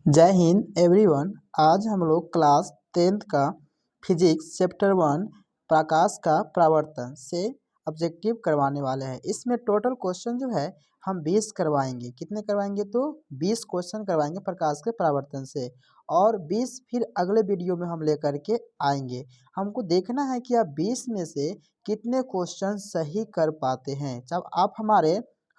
जय हिंद एवरीवन। आज हम लोग क्लास 10th का फिजिक्स चैप्टर 1 प्रकाश का परावर्तन से ऑब्जेक्टिव करवाने वाले हैं। इसमें टोटल क्वेश्चन जो है हम 20 करवाएंगे। कितने करवाएंगे? तो 20 क्वेश्चन करवाएंगे प्रकाश के परावर्तन से, और 20 फिर अगले वीडियो में हम लेकर के आएंगे। हमको देखना है कि आप 20 में से कितने क्वेश्चन सही कर पाते हैं। जब आप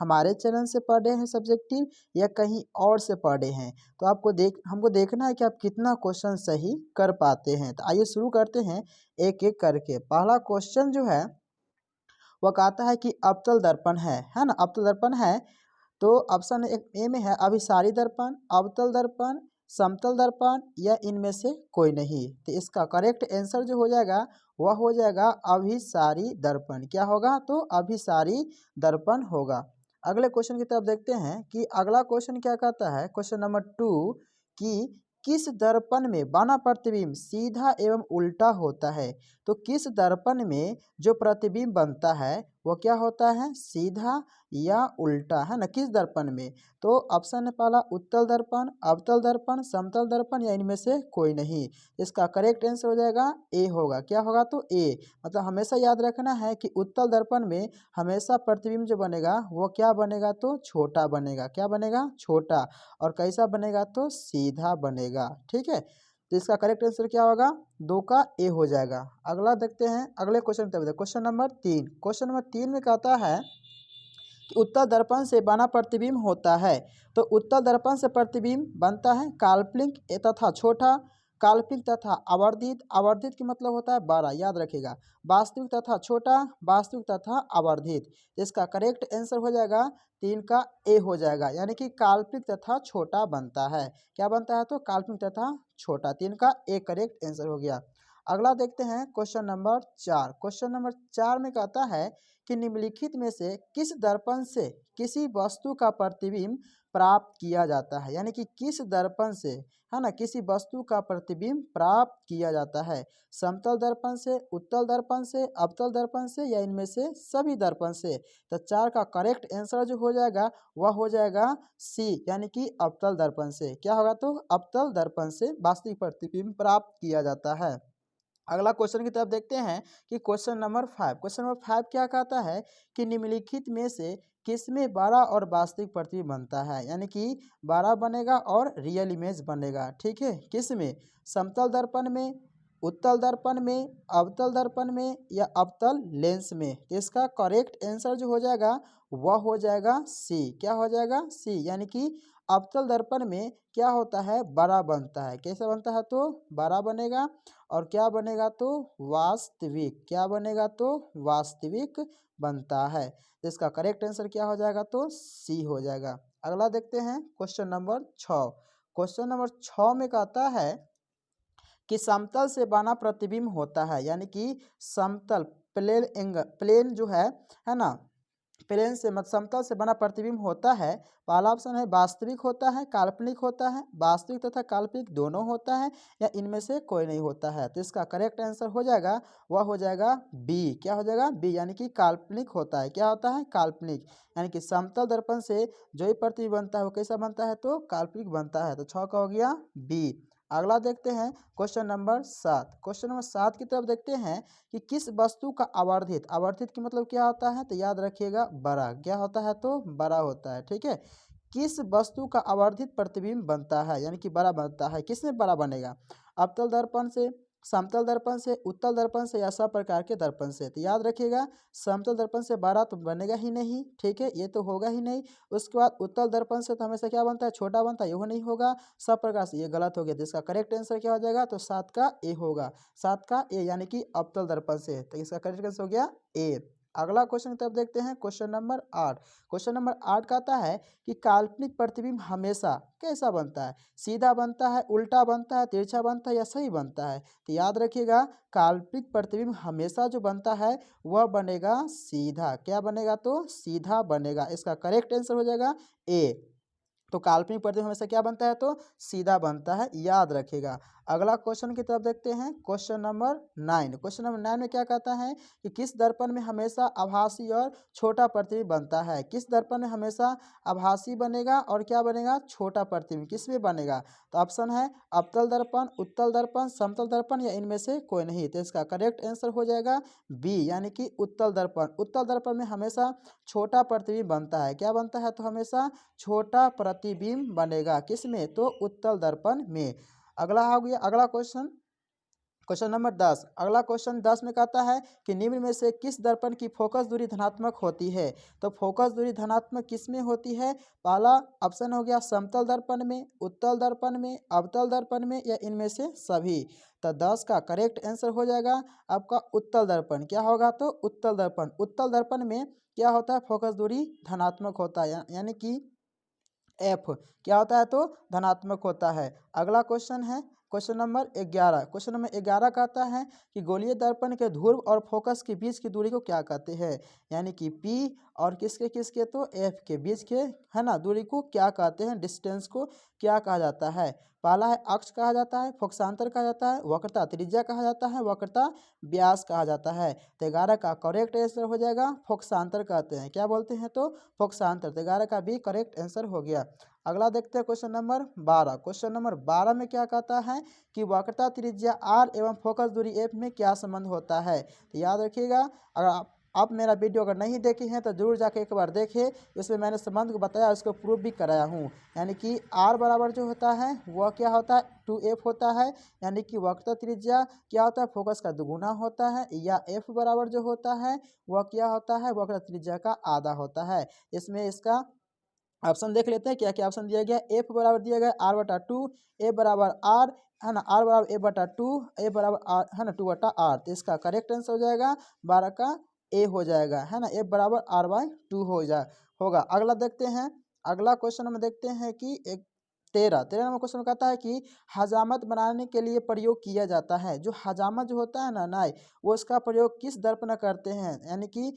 हमारे चैनल से पढ़ रहे हैं सब्जेक्टिव या कहीं और से पढ़ रहे हैं, तो हमको देखना है कि आप कितना क्वेश्चन सही कर पाते हैं। तो आइए शुरू करते हैं एक एक करके। पहला क्वेश्चन जो है वह कहता है कि अवतल दर्पण है ना। अवतल दर्पण है तो ऑप्शन ए में है अभिसारी दर्पण, अवतल दर्पण, समतल दर्पण या इनमें से कोई नहीं। तो इसका करेक्ट आंसर जो हो जाएगा वह हो जाएगा अभिसारी दर्पण। क्या होगा? तो अभिसारी दर्पण होगा। अगले क्वेश्चन की तरफ देखते हैं कि अगला क्वेश्चन क्या कहता है। क्वेश्चन नंबर 2 कि किस दर्पण में बना प्रतिबिंब सीधा एवं उल्टा होता है। तो किस दर्पण में जो प्रतिबिंब बनता है वो क्या होता है? सीधा या उल्टा, है ना। किस दर्पण में? तो ऑप्शन है पहला उत्तल दर्पण, अवतल दर्पण, समतल दर्पण या इनमें से कोई नहीं। इसका करेक्ट आंसर हो जाएगा ए होगा। क्या होगा? तो ए। मतलब हमेशा याद रखना है कि उत्तल दर्पण में हमेशा प्रतिबिंब जो बनेगा वो क्या बनेगा? तो छोटा बनेगा। क्या बनेगा? छोटा। और कैसा बनेगा? तो सीधा बनेगा। ठीक है, तो इसका करेक्ट आंसर क्या होगा? 2 का ए हो जाएगा। अगला देखते हैं अगले क्वेश्चन की तरफ। Question number 3। क्वेश्चन नंबर 3 में कहता है कि उत्तल दर्पण से बना प्रतिबिंब होता है। तो उत्तल दर्पण से प्रतिबिंब बनता है काल्पनिक तथा छोटा, काल्पनिक तथा आवर्धित। आवर्धित की मतलब होता है बड़ा, याद रखिएगा। वास्तविक तथा छोटा, वास्तविक तथा आवर्धित। इसका करेक्ट आंसर हो जाएगा 3 का ए हो जाएगा, यानी कि काल्पनिक तथा छोटा बनता है। क्या बनता है? तो काल्पनिक तथा छोटा। 3 का ए करेक्ट आंसर हो गया। अगला देखते हैं क्वेश्चन नंबर 4। क्वेश्चन नंबर 4 में कहता है कि निम्नलिखित में से किस दर्पण से किसी वस्तु का प्रतिबिंब प्राप्त किया जाता है। यानी कि किस दर्पण से, है ना, किसी वस्तु का प्रतिबिंब प्राप्त किया जाता है। समतल दर्पण से, उत्तल दर्पण से, अवतल दर्पण से या इनमें से सभी दर्पण से। तो 4 का करेक्ट आंसर जो हो जाएगा वह हो जाएगा सी, यानी कि अवतल दर्पण से। क्या होगा? तो अवतल दर्पण से वास्तविक प्रतिबिंब प्राप्त किया जाता है। अगला क्वेश्चन की तरफ देखते हैं कि क्वेश्चन नंबर 5। क्वेश्चन नंबर 5 क्या कहता है कि निम्नलिखित में से किसमें बड़ा और वास्तविक प्रतिबिंब बनता है। यानी कि बड़ा बनेगा और रियल इमेज बनेगा। ठीक है, किसमें? समतल दर्पण में, उत्तल दर्पण में, अवतल दर्पण में या अवतल लेंस में। इसका करेक्ट आंसर जो हो जाएगा वह हो जाएगा सी। क्या हो जाएगा? सी, यानी कि अवतल दर्पण में क्या होता है? बड़ा बनता है। कैसा बनता है? तो बड़ा बनेगा। और क्या बनेगा? तो वास्तविक। क्या बनेगा? तो वास्तविक बनता है। तो इसका करेक्ट आंसर क्या हो जाएगा? तो सी हो जाएगा। अगला देखते हैं क्वेश्चन नंबर 6। क्वेश्चन नंबर 6 में कहता है कि समतल से बना प्रतिबिंब होता है। यानी कि समतल प्लेन जो है ना, प्लेन से मतलब समतल से बना प्रतिबिंब होता है। पहला ऑप्शन है वास्तविक होता है, काल्पनिक होता है, वास्तविक तथा काल्पनिक दोनों होता है या इनमें से कोई नहीं होता है। तो इसका करेक्ट आंसर हो जाएगा वह हो जाएगा बी। क्या हो जाएगा? बी, यानी कि काल्पनिक होता है। क्या होता है? काल्पनिक। यानी कि समतल दर्पण से जो ही प्रतिबिंब बनता है वो कैसा बनता है? तो काल्पनिक बनता है। तो 6 का हो गया बी। अगला देखते हैं क्वेश्चन नंबर 7। क्वेश्चन नंबर 7 की तरफ देखते हैं कि किस वस्तु का आवर्धित, आवर्धित की मतलब क्या होता है? तो याद रखिएगा बड़ा। क्या होता है? तो बड़ा होता है। ठीक है, किस वस्तु का आवर्धित प्रतिबिंब बनता है, यानी कि बड़ा बनता है। किसमें बड़ा बनेगा? अवतल दर्पण से, समतल दर्पण से, उत्तल दर्पण से या सब प्रकार के दर्पण से। तो याद रखिएगा समतल दर्पण से बड़ा तो बनेगा ही नहीं। ठीक है, ये तो होगा ही नहीं। उसके बाद उत्तल दर्पण से तो हमेशा क्या बनता है? छोटा बनता है। यह नहीं होगा। सब प्रकार से ये गलत हो गया। तो इसका करेक्ट आंसर क्या हो जाएगा? तो 7 का ए होगा। 7 का ए, यानी कि अवतल दर्पण से। तो इसका करेक्ट आंसर हो गया ए। अगला क्वेश्चन की तरफ देखते हैं क्वेश्चन नंबर 8। क्वेश्चन नंबर 8 कहता है कि काल्पनिक प्रतिबिंब हमेशा कैसा बनता है? सीधा बनता है, उल्टा बनता है, तिरछा बनता है या सही बनता है। तो याद रखिएगा काल्पनिक प्रतिबिंब हमेशा जो बनता है वह बनेगा सीधा। क्या बनेगा? तो सीधा बनेगा। इसका करेक्ट आंसर हो जाएगा ए। तो काल्पनिक प्रतिबिंब हमेशा क्या बनता है, तो सीधा बनता है, याद रखिएगा। अगला क्वेश्चन की तरफ देखते हैं, क्वेश्चन नंबर 9। क्वेश्चन नंबर 9 में क्या कहता है कि किस दर्पण में हमेशा आभासी और छोटा प्रतिबिंब बनता है। किस दर्पण में हमेशा आभासी बनेगा और क्या बनेगा, छोटा प्रतिबिंब किस में बनेगा। तो ऑप्शन है अवतल दर्पण, उत्तल दर्पण, समतल दर्पण या इनमें से कोई नहीं। तो इसका करेक्ट आंसर हो जाएगा बी, यानी कि उत्तल दर्पण। उत्तल दर्पण में हमेशा छोटा प्रतिबिंब बनता है। क्या बनता है, तो हमेशा छोटा प्रतिबिंब बनेगा किस में, तो उत्तल दर्पण में। अगला हो गया अगला क्वेश्चन, क्वेश्चन नंबर 10। अगला क्वेश्चन 10 में कहता है कि निम्न में से किस दर्पण की फोकस दूरी धनात्मक होती है। तो फोकस दूरी धनात्मक किस में होती है। पहला ऑप्शन हो गया समतल दर्पण में, उत्तल दर्पण में, अवतल दर्पण में या इनमें से सभी। तो 10 का करेक्ट आंसर हो जाएगा आपका उत्तल दर्पण। क्या होगा, तो उत्तल दर्पण। उत्तल दर्पण में क्या होता है, फोकस दूरी धनात्मक होता है, यानी कि एफ क्या होता है, तो धनात्मक होता है। अगला क्वेश्चन है क्वेश्चन नंबर 11। क्वेश्चन नंबर 11 कहता है कि गोलीय दर्पण के ध्रुव और फोकस के बीच की दूरी को क्या कहते हैं। यानी कि पी और किसके किसके, तो एफ के बीच के है ना दूरी को क्या कहते हैं, डिस्टेंस को क्या कहा जाता है। पहला है अक्ष कहा जाता है, फोकसांतर कहा जाता है, वक्रता त्रिज्या कहा जाता है, वक्रता व्यास कहा जाता है। तो 11 का करेक्ट आंसर हो जाएगा फोकसांतर कहते हैं। क्या बोलते हैं, तो फोकसांतर। तो 11 का भी करेक्ट आंसर हो गया। अगला देखते हैं क्वेश्चन नंबर 12। क्वेश्चन नंबर 12 में क्या कहता है कि वक्रता त्रिज्या आर एवं फोकस दूरी एफ में क्या संबंध होता है। तो याद रखिएगा, अगर आप मेरा वीडियो अगर नहीं देखे हैं तो जरूर जाके एक बार देखें, इसमें मैंने संबंध को बताया, उसको प्रूव भी कराया हूँ। यानी कि आर बराबर जो होता है वह क्या होता है, 2f होता है। यानी कि वक्रता त्रिज्या क्या होता है, फोकस का दुगुना होता है। या एफ बराबर जो होता है वह क्या होता है, वक्रता त्रिज्या का आधा होता है। इसमें इसका ऑप्शन देख लेते हैं क्या क्या ऑप्शन दिया गया। एफ बराबर दिया गया आर बटा 2, ए बराबर आर है ना, आर बराबर ए बटा 2, ए बराबर आर है ना 2 बटा आर। तो इसका करेक्ट आंसर हो जाएगा 12 का ए हो जाएगा, है ना, ए बराबर आर बाई 2 होगा। अगला देखते हैं, अगला क्वेश्चन में देखते हैं कि एक 13 नंबर क्वेश्चन कहता है कि हजामत बनाने के लिए प्रयोग किया जाता है। जो हजामत जो होता है ना नाई, वो इसका प्रयोग किस दर्पण करते हैं। यानी कि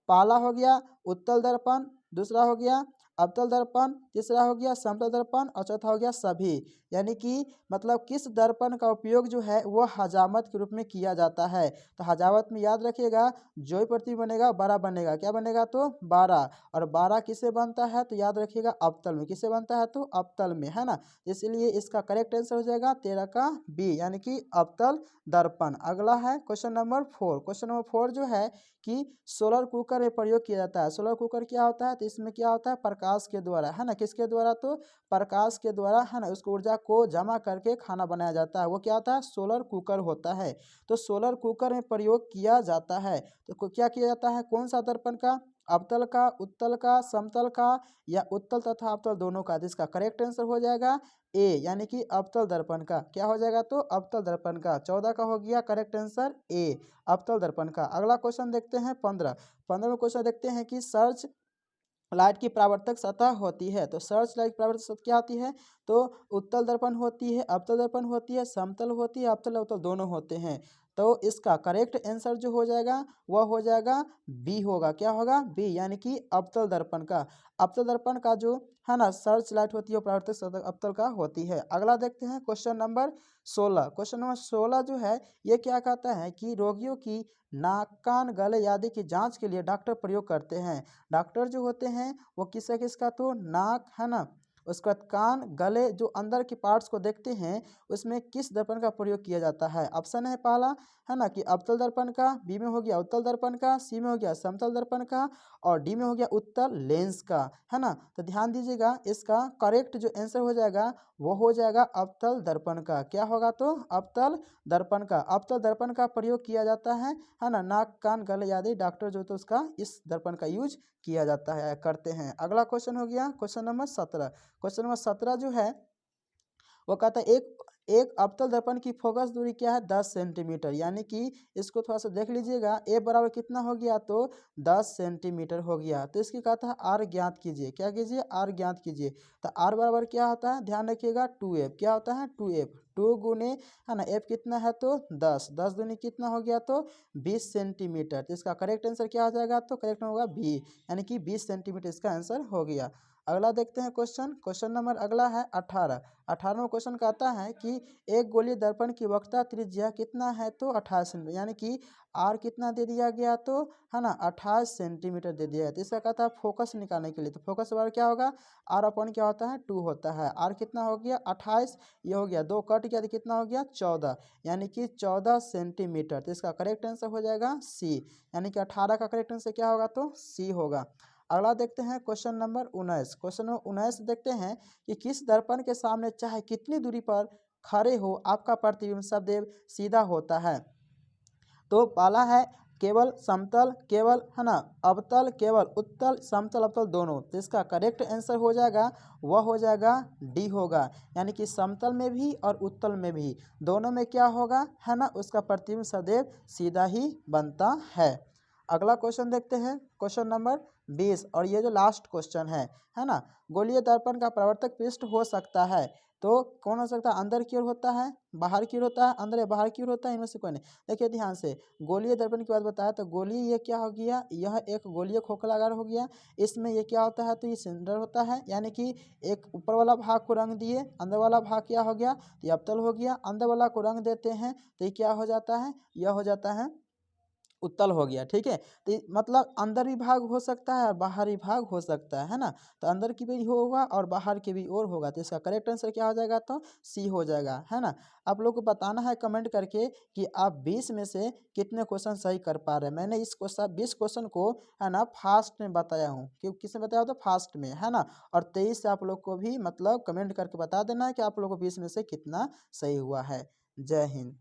पहला हो गया उत्तल दर्पण, दूसरा हो गया अवतल दर्पण, तीसरा हो गया समतल दर्पण और चौथा हो गया सभी। यानी कि मतलब किस दर्पण का उपयोग जो है वो हजामत के रूप में किया जाता है। तो हजामत में याद रखिएगा जो भी प्रतिबिंब बनेगा 12 बनेगा। क्या बनेगा, तो 12। और 12 किससे बनता है, तो याद रखिएगा अवतल में। किससे बनता है, तो अवतल में, है ना। इसलिए इसका करेक्ट आंसर हो जाएगा 13 का बी, यानी कि अवतल दर्पण। अगला है क्वेश्चन नंबर 4। क्वेश्चन नंबर 4 जो है कि सोलर कुकर में प्रयोग किया जाता है। सोलर कुकर क्या होता है, तो इसमें क्या होता है, प्रकाश के द्वारा, है ना, किसके द्वारा, तो प्रकाश के द्वारा, है ना, उसको ऊर्जा को जमा करके खाना बनाया जाता है। वो क्या होता है, सोलर कुकर होता है। तो सोलर कुकर में प्रयोग किया जाता है। तो क्या किया जाता है, कौन सा दर्पण का, अवतल का, उत्तल का, समतल का या उत्तल तथा अवतल दोनों का। जिसका करेक्ट आंसर हो जाएगा ए, यानी कि अवतल दर्पण का। क्या हो जाएगा, तो अवतल दर्पण का। 14 का हो गया करेक्ट आंसर ए, अवतल दर्पण का। अगला क्वेश्चन देखते हैं 15 में क्वेश्चन देखते हैं कि सर्च लाइट की परावर्तक सतह होती है। तो सर्च लाइट की परावर्तक सतह क्या होती है, तो उत्तल दर्पण होती है, अवतल दर्पण होती है, समतल होती है, अवतल अवतल दोनों होते हैं। तो इसका करेक्ट आंसर जो हो जाएगा वह हो जाएगा बी होगा। क्या होगा, बी, यानी कि अवतल दर्पण का। अवतल दर्पण का जो है ना सर्च लाइट होती है परावर्तक सतह अवतल का होती है। अगला देखते हैं क्वेश्चन नंबर 16। क्वेश्चन नंबर 16 जो है ये क्या कहता है कि रोगियों की नाक, कान, गले आदि की जांच के लिए डॉक्टर प्रयोग करते हैं। डॉक्टर जो होते हैं वो किसका किसका, तो नाक, है ना, उसके बाद कान, गले, जो अंदर के पार्ट्स को देखते हैं उसमें किस दर्पण का प्रयोग किया जाता है। ऑप्शन है पहला, है ना, कि अवतल दर्पण का, बी में हो गया उत्तल दर्पण का, सी में हो गया समतल दर्पण का और डी में हो गया उत्तल लेंस का, है ना। तो ध्यान दीजिएगा इसका करेक्ट जो आंसर हो जाएगा वो हो जाएगा अवतल दर्पण का। क्या होगा, तो अवतल दर्पण का। अवतल दर्पण का प्रयोग किया जाता है ना, नाक, कान, गले आदि डॉक्टर जो तो उसका इस दर्पण का यूज किया जाता है, करते हैं। अगला क्वेश्चन हो गया क्वेश्चन नंबर 17। क्वेश्चन नंबर 17 जो है वो कहता है एक एक अवतल दर्पण की फोकस दूरी क्या है, 10 सेंटीमीटर। यानी कि इसको थोड़ा सा देख लीजिएगा, ए बराबर कितना हो गया, तो 10 सेंटीमीटर हो गया। तो इसकी कहता है आर ज्ञात कीजिए। क्या कीजिए, आर ज्ञात कीजिए। तो आर बराबर क्या होता है, ध्यान रखिएगा 2f। क्या होता है, 2f, 2 गुने, है ना, एफ कितना है, तो 10, 10 दूनी कितना हो गया, तो 20 सेंटीमीटर। तो इसका करेक्ट आंसर क्या हो जाएगा, तो करेक्ट होगा बी, यानी कि 20 सेंटीमीटर इसका आंसर हो गया। अगला देखते हैं क्वेश्चन। क्वेश्चन नंबर अगला है 18। 18वां क्वेश्चन कहता है कि एक गोलीय दर्पण की वक्रता त्रिज्या कितना है, तो 28 सेंटीमीटर, यानी कि आर कितना दे दिया गया, तो है ना 28 सेंटीमीटर दे दिया है। तो इसका कहता है फोकस निकालने के लिए, तो फोकस बार क्या होगा, आर अपॉन क्या होता है 2 होता है। आर कितना हो गया 28, ये हो गया 2 कट गया तो कितना हो गया 14, यानी कि 14 सेंटीमीटर। तो इसका करेक्ट आंसर हो जाएगा सी, यानी कि 18 का करेक्ट आंसर क्या होगा, तो सी होगा। अगला देखते हैं क्वेश्चन नंबर 19। क्वेश्चन नंबर 19 देखते हैं कि किस दर्पण के सामने चाहे कितनी दूरी पर खड़े हो आपका प्रतिबिंब सदैव सीधा होता है। तो पहला है केवल समतल, केवल है ना अवतल, केवल उत्तल, समतल अवतल दोनों। तो इसका करेक्ट आंसर हो जाएगा, वह हो जाएगा डी होगा, यानी कि समतल में भी और उत्तल में भी, दोनों में क्या होगा, है ना उसका प्रतिबिंब सदैव सीधा ही बनता है। अगला क्वेश्चन देखते हैं, क्वेश्चन नंबर 20, और ये जो लास्ट क्वेश्चन है ना। गोलीय दर्पण का परावर्तक पृष्ठ हो सकता है, तो कौन हो सकता है, अंदर की ओर होता है, बाहर की ओर होता है, अंदर या बाहर की ओर होता है, इनमें से कोई नहीं। देखिए ध्यान से, गोलीय दर्पण की बात बताया तो गोलीय ये क्या हो गया, यह एक गोलीय खोखलागार हो गया। इसमें ये क्या होता है, तो ये सिलेंडर होता है, यानी कि एक ऊपर वाला भाग को रंग दिए, अंदर वाला भाग क्या हो गया, तो ये अवतल हो गया। अंदर वाला को रंग देते हैं तो ये क्या हो जाता है, यह हो जाता है उत्तल हो गया। ठीक है, तो मतलब अंदर भी भाग हो सकता है और बाहर भी भाग हो सकता है ना। तो अंदर की भी होगा और बाहर की भी और होगा, तो इसका करेक्ट आंसर क्या हो जाएगा, तो सी हो जाएगा, है ना। आप लोग को बताना है कमेंट करके कि आप 20 में से कितने क्वेश्चन सही कर पा रहे हैं। मैंने इस क्वेश्चन 20 क्वेश्चन को है ना फास्ट में बताया हूँ, क्यों किसने बताया तो फास्ट में, है ना। और 23 से आप लोग को भी मतलब कमेंट करके बता देना है कि आप लोग को 20 में से कितना सही हुआ है। जय हिंद।